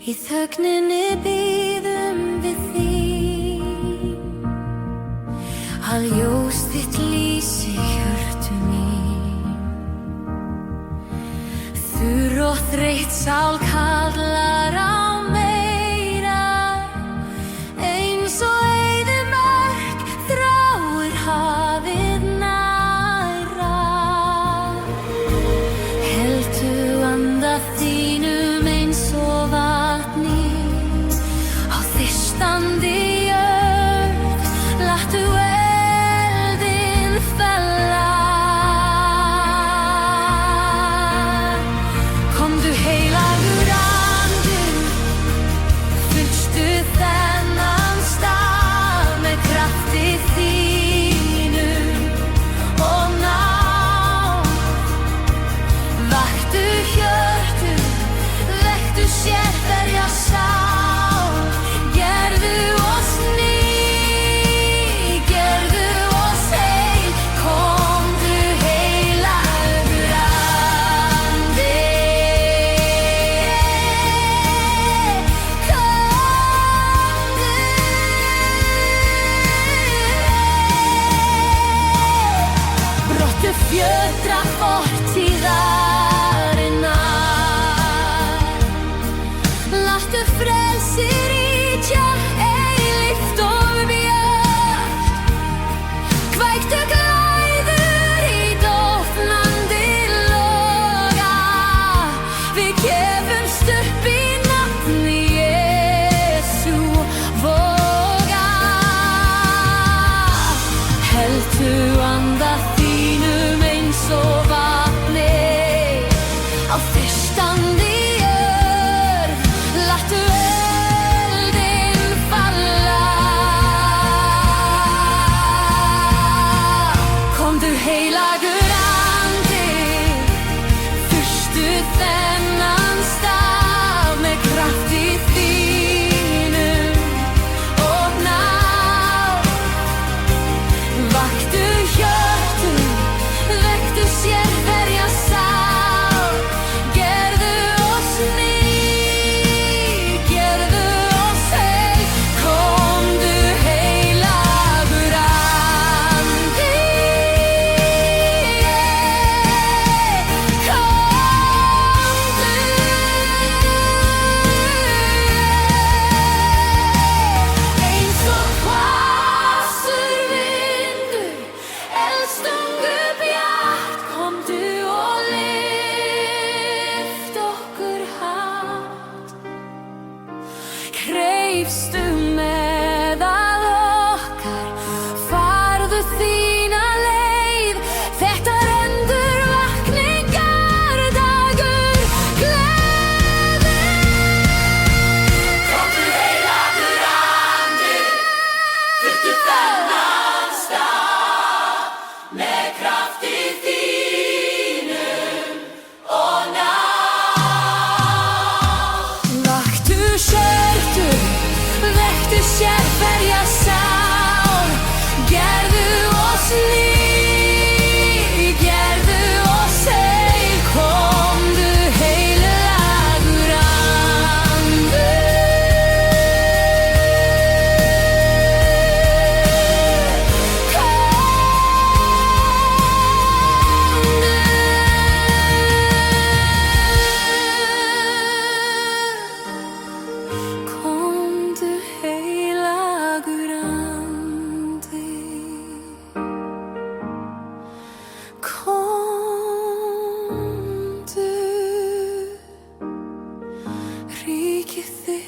Í þögninni bíðum við þín, að ljós þitt lýsi hjörtu mín. Þurr og þreytt sál kallar á meira, eins og eyðimörk þráir hafið næra. Heltu anda þínum eins og vatni á þyrstandi jörð, láttu eldinn falla. Komdu heilagur andi, fyllstu þennan stað með krafti þínum og náð. Vaktu hjörtu, vektu sérhverja sál, gerðu oss ný, gerðu oss heil. Komdu heilagur andi, komdu. Brottu fjötra fortíðarinnar, láttu frelsi ríkja eilíft og björt. Kveiktu glæður í dofnandi loga, við gefumst upp í nafni Jesú voga. Heltu anda þínum eins og vatni á þyrstandi jörð, láttu eldinn falla. Komdu heilagur andi, fyllstu þennan stað með krafti þínum og náð. Vaktu hjörtu, vektu sérhverja sál, gerðu oss ný, gerðu oss heil. Komdu heilagur andi, komdu. Eins og hvassur vindur, eldstungu bjart, komdu og lyft okkur hátt. Kreifstu meðal okkar, farðu þína leið, þetta er endurvakningardagur gleði. Komdu heilagur andi, fylltu þennan stað með krafti þínum og náð. Vaktu hjörtu, vektu sérhverja sál, gerðu oss ný, gerðu oss heil. Komdu heilagur andi, komdu heilagur andi, komdu. Ríkið þitt